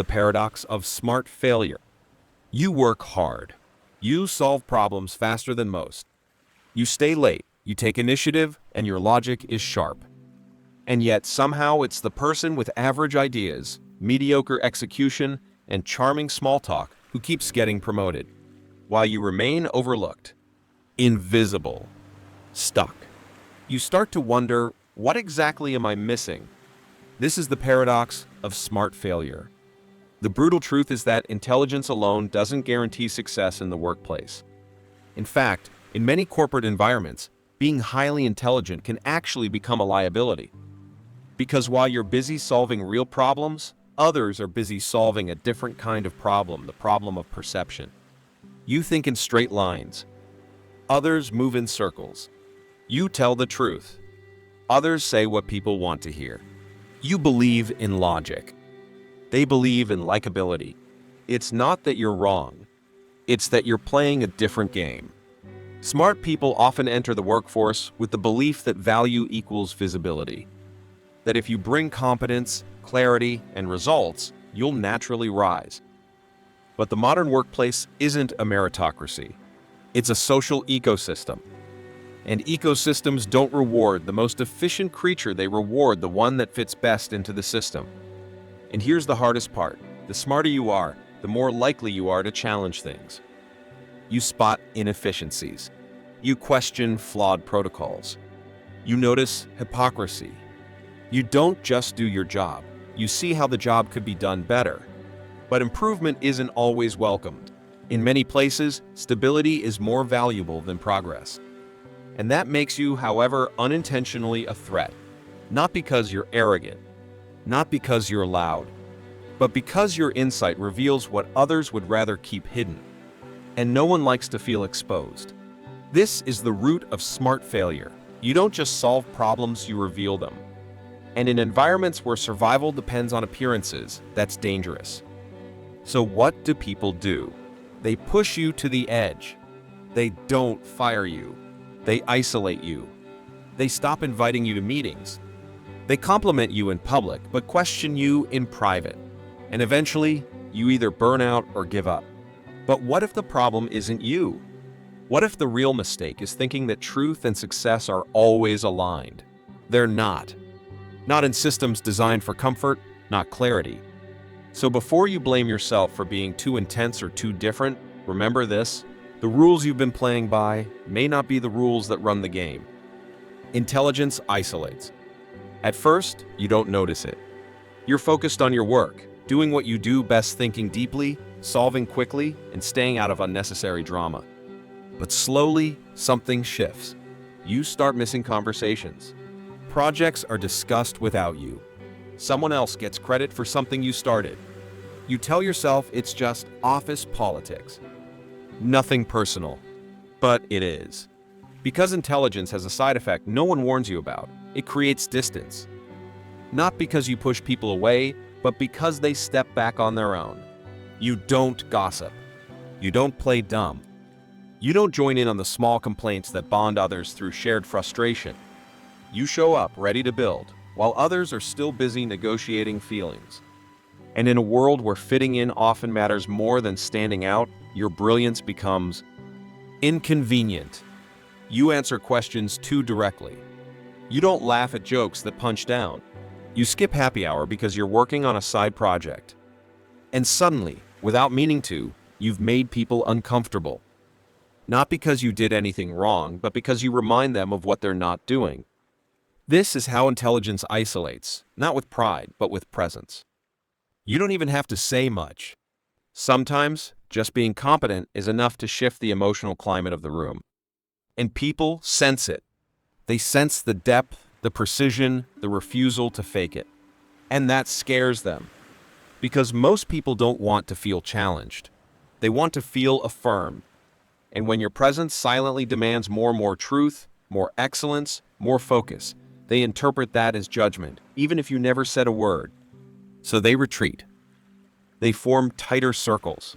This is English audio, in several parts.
the paradox of smart failure. You work hard. You solve problems faster than most. You stay late, you take initiative, and your logic is sharp. And yet somehow it's the person with average ideas, mediocre execution, and charming small talk who keeps getting promoted, while you remain overlooked, invisible, stuck. You start to wonder, what exactly am I missing? This is the paradox of smart failure. The brutal truth is that intelligence alone doesn't guarantee success in the workplace. In fact, in many corporate environments, being highly intelligent can actually become a liability. Because while you're busy solving real problems, others are busy solving a different kind of problem, the problem of perception. You think in straight lines. Others move in circles. You tell the truth. Others say what people want to hear. You believe in logic. They believe in likability. It's not that you're wrong. It's that you're playing a different game. Smart people often enter the workforce with the belief that value equals visibility. That if you bring competence, clarity, and results, you'll naturally rise. But the modern workplace isn't a meritocracy. It's a social ecosystem. And ecosystems don't reward the most efficient creature, they reward the one that fits best into the system. And here's the hardest part. The smarter you are, the more likely you are to challenge things. You spot inefficiencies. You question flawed protocols. You notice hypocrisy. You don't just do your job. You see how the job could be done better. But improvement isn't always welcomed. In many places, stability is more valuable than progress. And that makes you, however, unintentionally a threat. Not because you're arrogant, not because you're loud, but because your insight reveals what others would rather keep hidden. And no one likes to feel exposed. This is the root of smart failure. You don't just solve problems, you reveal them. And in environments where survival depends on appearances, that's dangerous. So what do people do? They push you to the edge. They don't fire you. They isolate you. They stop inviting you to meetings. They compliment you in public, but question you in private. And eventually, you either burn out or give up. But what if the problem isn't you? What if the real mistake is thinking that truth and success are always aligned? They're not. Not in systems designed for comfort, not clarity. So before you blame yourself for being too intense or too different, remember this: the rules you've been playing by may not be the rules that run the game. Intelligence isolates. At first, you don't notice it. You're focused on your work, doing what you do best, thinking deeply, solving quickly, and staying out of unnecessary drama. But slowly, something shifts. You start missing conversations. Projects are discussed without you. Someone else gets credit for something you started. You tell yourself it's just office politics. Nothing personal. But it is. Because intelligence has a side effect no one warns you about. It creates distance. Not because you push people away, but because they step back on their own. You don't gossip. You don't play dumb. You don't join in on the small complaints that bond others through shared frustration. You show up ready to build, while others are still busy negotiating feelings. And in a world where fitting in often matters more than standing out, your brilliance becomes inconvenient. You answer questions too directly. You don't laugh at jokes that punch down. You skip happy hour because you're working on a side project. And suddenly, without meaning to, you've made people uncomfortable. Not because you did anything wrong, but because you remind them of what they're not doing. This is how intelligence isolates, not with pride, but with presence. You don't even have to say much. Sometimes, just being competent is enough to shift the emotional climate of the room. And people sense it. They sense the depth, the precision, the refusal to fake it. And that scares them. Because most people don't want to feel challenged. They want to feel affirmed. And when your presence silently demands more truth, more excellence, more focus, they interpret that as judgment, even if you never said a word. So they retreat. They form tighter circles.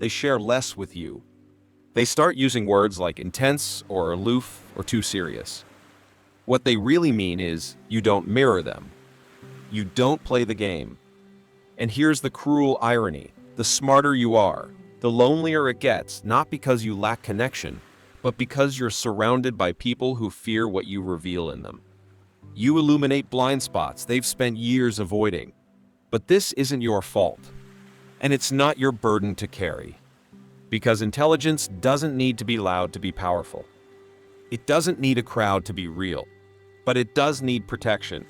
They share less with you. They start using words like intense or aloof or too serious. What they really mean is you don't mirror them. You don't play the game. And here's the cruel irony. The smarter you are, the lonelier it gets, not because you lack connection, but because you're surrounded by people who fear what you reveal in them. You illuminate blind spots they've spent years avoiding. But this isn't your fault. And it's not your burden to carry. Because intelligence doesn't need to be loud to be powerful. It doesn't need a crowd to be real. But it does need protection.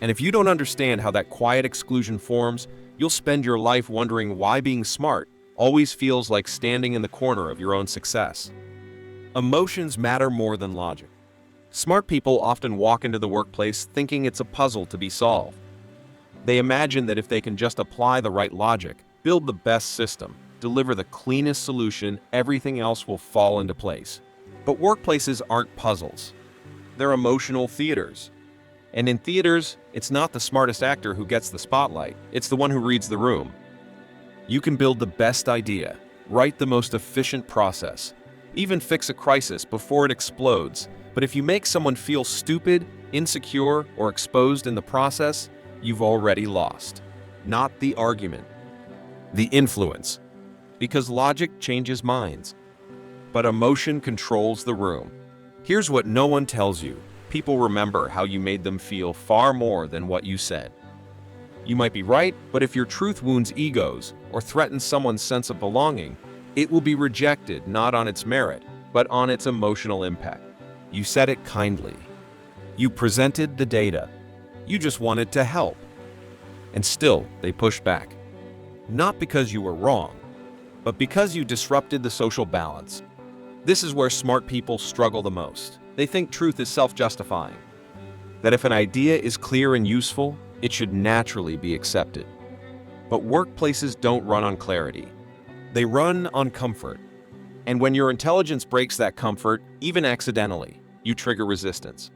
And if you don't understand how that quiet exclusion forms, you'll spend your life wondering why being smart always feels like standing in the corner of your own success. Emotions matter more than logic. Smart people often walk into the workplace thinking it's a puzzle to be solved. They imagine that if they can just apply the right logic, build the best system, deliver the cleanest solution, everything else will fall into place. But workplaces aren't puzzles. They're emotional theaters. And in theaters, it's not the smartest actor who gets the spotlight, it's the one who reads the room. You can build the best idea, write the most efficient process, even fix a crisis before it explodes, but if you make someone feel stupid, insecure, or exposed in the process, you've already lost. Not the argument, the influence. Because logic changes minds, but emotion controls the room. Here's what no one tells you. People remember how you made them feel far more than what you said. You might be right, but if your truth wounds egos or threatens someone's sense of belonging, it will be rejected not on its merit, but on its emotional impact. You said it kindly. You presented the data. You just wanted to help. And still, they pushed back. Not because you were wrong, but because you disrupted the social balance. This is where smart people struggle the most. They think truth is self-justifying. That if an idea is clear and useful, it should naturally be accepted. But workplaces don't run on clarity. They run on comfort. And when your intelligence breaks that comfort, even accidentally, you trigger resistance.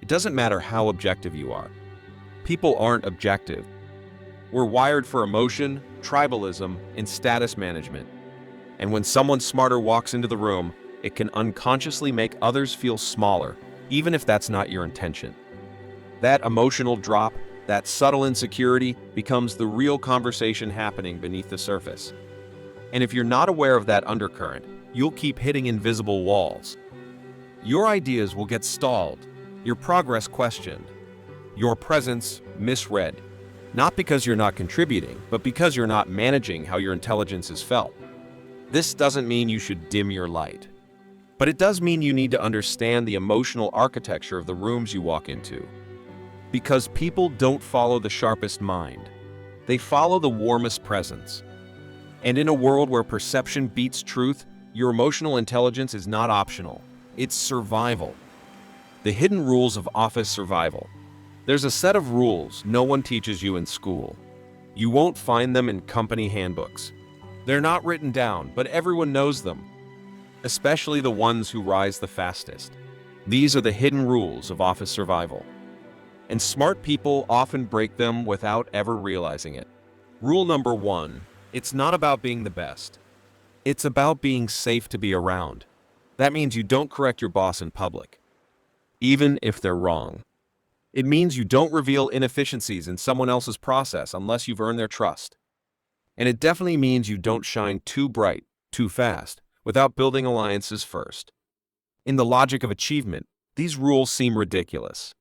It doesn't matter how objective you are. People aren't objective. We're wired for emotion, tribalism, and status management. And when someone smarter walks into the room, it can unconsciously make others feel smaller, even if that's not your intention. That emotional drop, that subtle insecurity, becomes the real conversation happening beneath the surface. And if you're not aware of that undercurrent, you'll keep hitting invisible walls. Your ideas will get stalled, your progress questioned, your presence misread. Not because you're not contributing, but because you're not managing how your intelligence is felt. This doesn't mean you should dim your light. But it does mean you need to understand the emotional architecture of the rooms you walk into. Because people don't follow the sharpest mind. They follow the warmest presence. And in a world where perception beats truth, your emotional intelligence is not optional. It's survival. The hidden rules of office survival. There's a set of rules no one teaches you in school. You won't find them in company handbooks. They're not written down, but everyone knows them. Especially the ones who rise the fastest. These are the hidden rules of office survival. And smart people often break them without ever realizing it. Rule number 1, it's not about being the best. It's about being safe to be around. That means you don't correct your boss in public, even if they're wrong. It means you don't reveal inefficiencies in someone else's process unless you've earned their trust. And it definitely means you don't shine too bright, too fast, without building alliances first. In the logic of achievement, these rules seem ridiculous,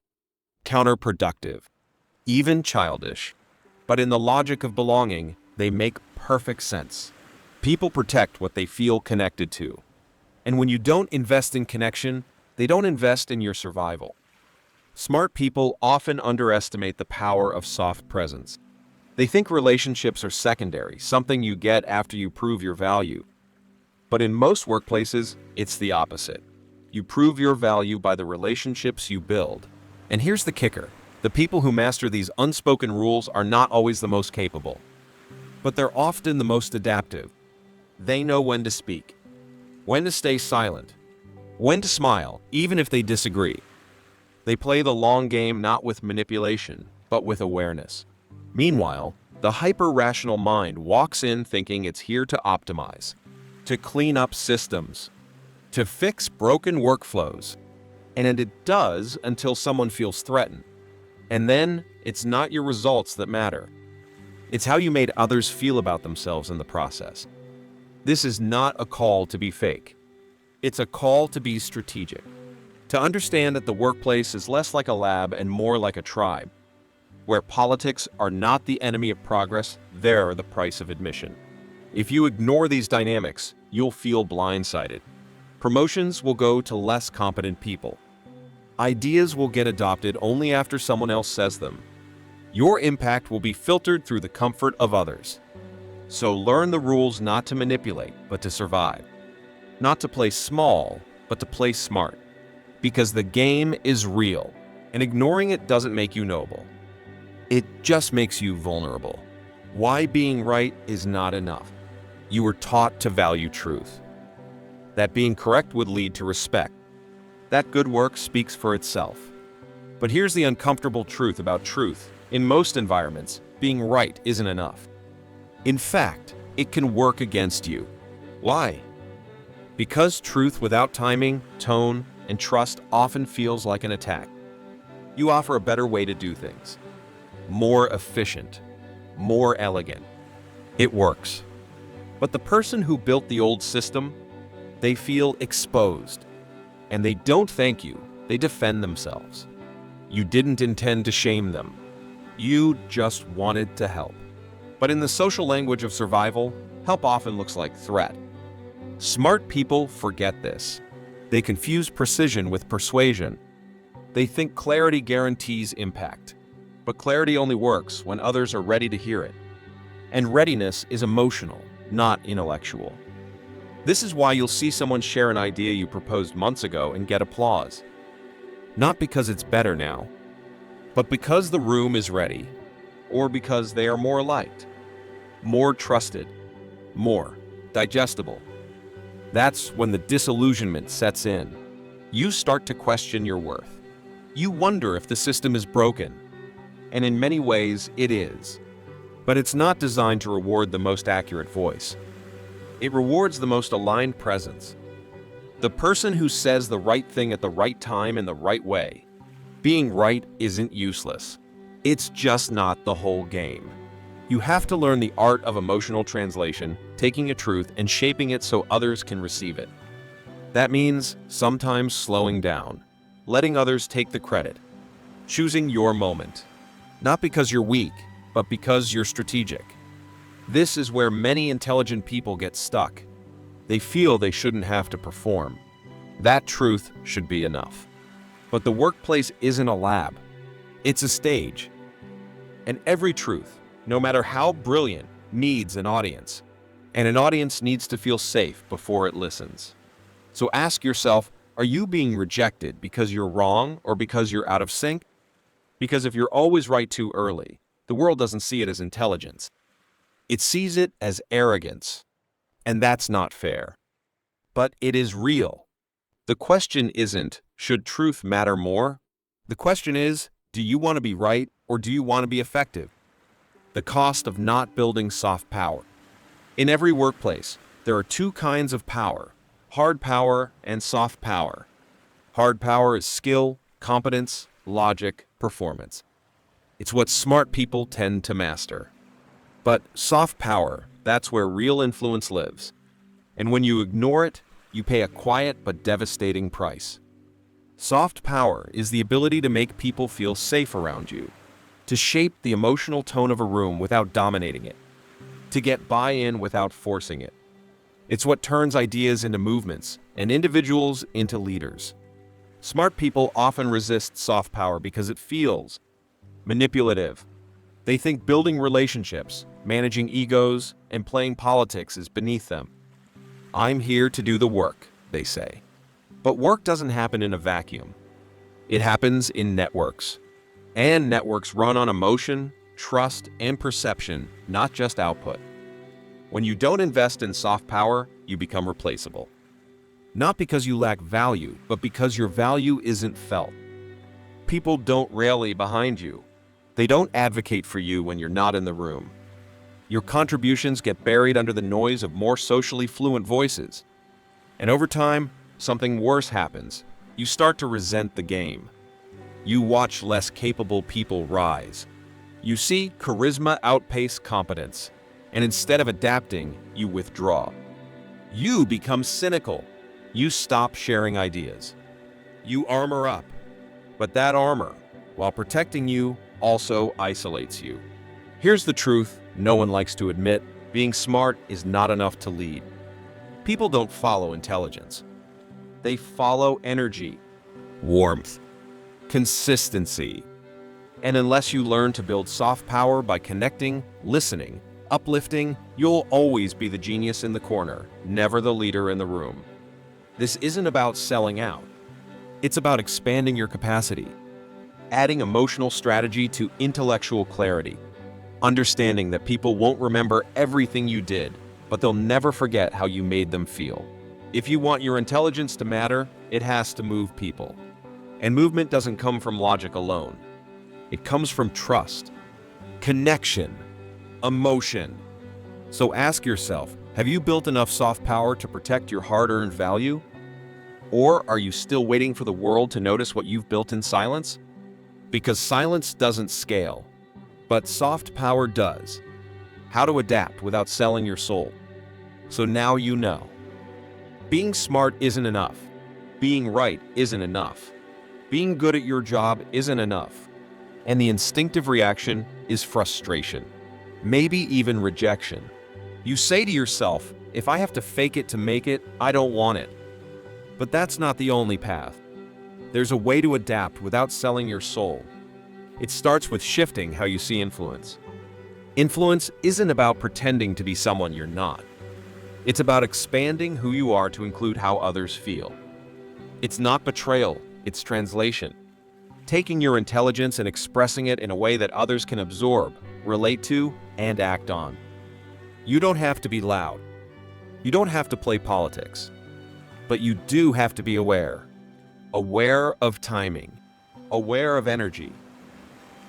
counterproductive, even childish. But in the logic of belonging, they make perfect sense. People protect what they feel connected to. And when you don't invest in connection, they don't invest in your survival. Smart people often underestimate the power of soft presence. They think relationships are secondary, something you get after you prove your value. But in most workplaces, it's the opposite. You prove your value by the relationships you build. And here's the kicker. The people who master these unspoken rules are not always the most capable. But they're often the most adaptive. They know when to speak, when to stay silent, when to smile, even if they disagree. They play the long game not with manipulation, but with awareness. Meanwhile, the hyper-rational mind walks in thinking it's here to optimize, to clean up systems, to fix broken workflows. And it does until someone feels threatened. And then, it's not your results that matter. It's how you made others feel about themselves in the process. This is not a call to be fake. It's a call to be strategic. To understand that the workplace is less like a lab and more like a tribe, where politics are not the enemy of progress, they're the price of admission. If you ignore these dynamics, you'll feel blindsided. Promotions will go to less competent people. Ideas will get adopted only after someone else says them. Your impact will be filtered through the comfort of others. So learn the rules not to manipulate, but to survive. Not to play small, but to play smart. Because the game is real, and ignoring it doesn't make you noble. It just makes you vulnerable. Why being right is not enough. You were taught to value truth. That being correct would lead to respect. That good work speaks for itself. But here's the uncomfortable truth about truth. In most environments, being right isn't enough. In fact, it can work against you. Why? Because truth without timing, tone, and trust often feels like an attack. You offer a better way to do things. More efficient. More elegant. It works. But the person who built the old system, they feel exposed. And they don't thank you, they defend themselves. You didn't intend to shame them. You just wanted to help. But in the social language of survival, help often looks like threat. Smart people forget this. They confuse precision with persuasion. They think clarity guarantees impact. But clarity only works when others are ready to hear it. And readiness is emotional, not intellectual. This is why you'll see someone share an idea you proposed months ago and get applause. Not because it's better now, but because the room is ready, or because they are more liked, more trusted, more digestible. That's when the disillusionment sets in. You start to question your worth. You wonder if the system is broken, and in many ways it is. But it's not designed to reward the most accurate voice. It rewards the most aligned presence. The person who says the right thing at the right time in the right way. Being right isn't useless. It's just not the whole game. You have to learn the art of emotional translation, taking a truth and shaping it so others can receive it. That means sometimes slowing down, letting others take the credit, choosing your moment. Not because you're weak, but because you're strategic. This is where many intelligent people get stuck. They feel they shouldn't have to perform. That truth should be enough. But the workplace isn't a lab. It's a stage. And every truth, no matter how brilliant, needs an audience. And an audience needs to feel safe before it listens. So ask yourself, are you being rejected because you're wrong or because you're out of sync? Because if you're always right too early, the world doesn't see it as intelligence. It sees it as arrogance. And that's not fair. But it is real. The question isn't, should truth matter more? The question is, do you want to be right or do you want to be effective? The cost of not building soft power. In every workplace, there are two kinds of power, hard power and soft power. Hard power is skill, competence, logic, performance. It's what smart people tend to master. But soft power, that's where real influence lives. And when you ignore it, you pay a quiet but devastating price. Soft power is the ability to make people feel safe around you, to shape the emotional tone of a room without dominating it, to get buy-in without forcing it. It's what turns ideas into movements and individuals into leaders. Smart people often resist soft power because it feels manipulative. They think building relationships, managing egos, and playing politics is beneath them. I'm here to do the work, they say. But work doesn't happen in a vacuum. It happens in networks. And networks run on emotion, trust, and perception, not just output. When you don't invest in soft power, you become replaceable. Not because you lack value, but because your value isn't felt. People don't rally behind you. They don't advocate for you when you're not in the room. Your contributions get buried under the noise of more socially fluent voices. And over time, something worse happens. You start to resent the game. You watch less capable people rise. You see charisma outpace competence, and instead of adapting, you withdraw. You become cynical. You stop sharing ideas. You armor up. But that armor, while protecting you, also isolates you. Here's the truth no one likes to admit: being smart is not enough to lead. People don't follow intelligence. They follow energy, warmth, consistency. And unless you learn to build soft power by connecting, listening, uplifting, you'll always be the genius in the corner, never the leader in the room. This isn't about selling out. It's about expanding your capacity, adding emotional strategy to intellectual clarity, understanding that people won't remember everything you did, but they'll never forget how you made them feel. If you want your intelligence to matter, it has to move people. And movement doesn't come from logic alone. It comes from trust, connection, emotion. So ask yourself, have you built enough soft power to protect your hard-earned value? Or are you still waiting for the world to notice what you've built in silence? Because silence doesn't scale, but soft power does. How to adapt without selling your soul. So now you know. Being smart isn't enough. Being right isn't enough. Being good at your job isn't enough. And the instinctive reaction is frustration, maybe even rejection. You say to yourself, if I have to fake it to make it, I don't want it. But that's not the only path. There's a way to adapt without selling your soul. It starts with shifting how you see influence. Influence isn't about pretending to be someone you're not. It's about expanding who you are to include how others feel. It's not betrayal, it's translation. Taking your intelligence and expressing it in a way that others can absorb, relate to, and act on. You don't have to be loud. You don't have to play politics. But you do have to be aware. Aware of timing. Aware of energy.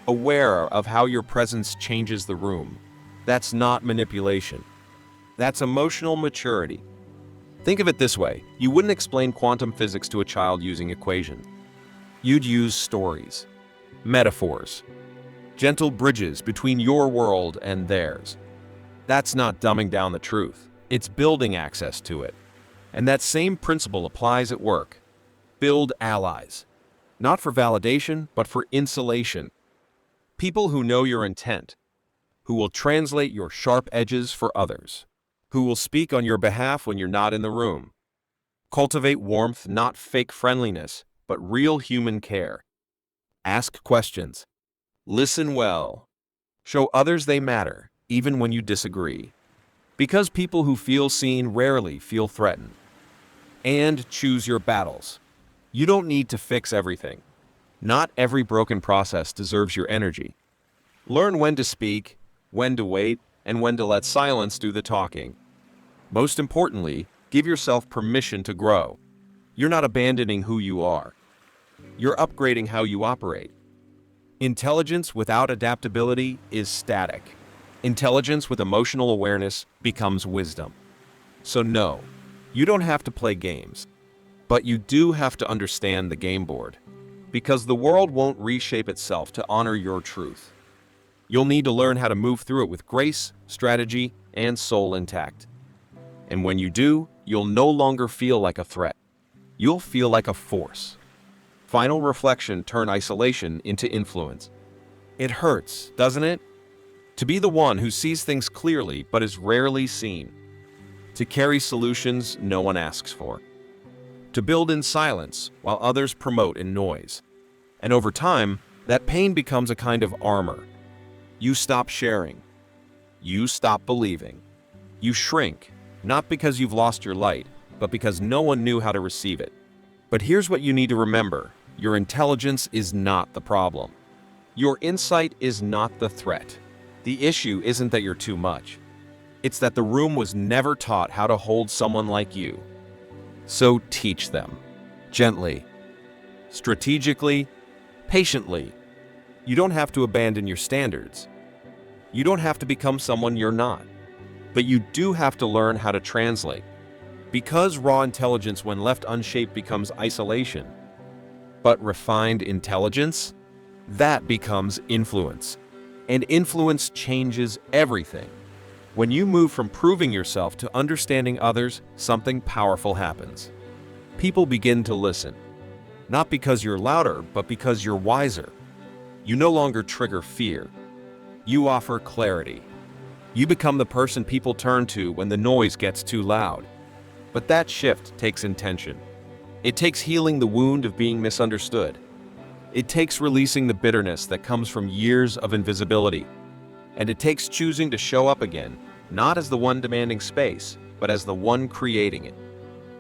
Aware of how your presence changes the room. That's not manipulation. That's emotional maturity. Think of it this way: you wouldn't explain quantum physics to a child using equations. You'd use stories, metaphors, gentle bridges between your world and theirs. That's not dumbing down the truth. It's building access to it. And that same principle applies at work. Build allies. Not for validation, but for insulation. People who know your intent, who will translate your sharp edges for others, who will speak on your behalf when you're not in the room. Cultivate warmth, not fake friendliness, but real human care. Ask questions. Listen well. Show others they matter, even when you disagree. Because people who feel seen rarely feel threatened. And choose your battles. You don't need to fix everything. Not every broken process deserves your energy. Learn when to speak, when to wait, and when to let silence do the talking. Most importantly, give yourself permission to grow. You're not abandoning who you are. You're upgrading how you operate. Intelligence without adaptability is static. Intelligence with emotional awareness becomes wisdom. So no, you don't have to play games, but you do have to understand the game board. Because the world won't reshape itself to honor your truth. You'll need to learn how to move through it with grace, strategy, and soul intact. And when you do, you'll no longer feel like a threat. You'll feel like a force. Final reflection: turn isolation into influence. It hurts, doesn't it? To be the one who sees things clearly but is rarely seen. To carry solutions no one asks for. To build in silence while others promote in noise. And over time, that pain becomes a kind of armor. You stop sharing. You stop believing. You shrink, not because you've lost your light, but because no one knew how to receive it. But here's what you need to remember: your intelligence is not the problem. Your insight is not the threat. The issue isn't that you're too much. It's that the room was never taught how to hold someone like you. So teach them. Gently. Strategically. Patiently. You don't have to abandon your standards. You don't have to become someone you're not. But you do have to learn how to translate. Because raw intelligence, when left unshaped, becomes isolation. But refined intelligence? That becomes influence. And influence changes everything. When you move from proving yourself to understanding others, something powerful happens. People begin to listen. Not because you're louder, but because you're wiser. You no longer trigger fear. You offer clarity. You become the person people turn to when the noise gets too loud. But that shift takes intention. It takes healing the wound of being misunderstood. It takes releasing the bitterness that comes from years of invisibility. And it takes choosing to show up again, not as the one demanding space, but as the one creating it.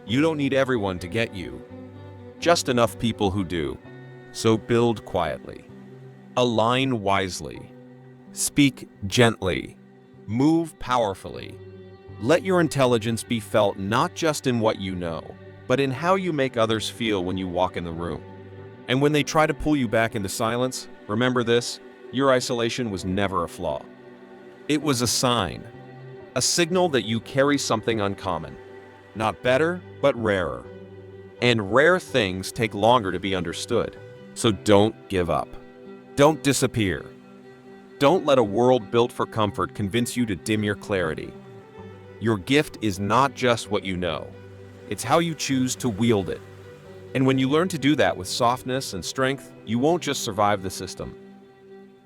You don't need everyone to get you. Just enough people who do. So build quietly. Align wisely. Speak gently. Move powerfully. Let your intelligence be felt not just in what you know, but in how you make others feel when you walk in the room. And when they try to pull you back into silence, remember this: your isolation was never a flaw. It was a sign, a signal that you carry something uncommon. Not better, but rarer. And rare things take longer to be understood. So don't give up. Don't disappear. Don't let a world built for comfort convince you to dim your clarity. Your gift is not just what you know. It's how you choose to wield it. And when you learn to do that with softness and strength, you won't just survive the system.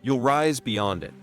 You'll rise beyond it.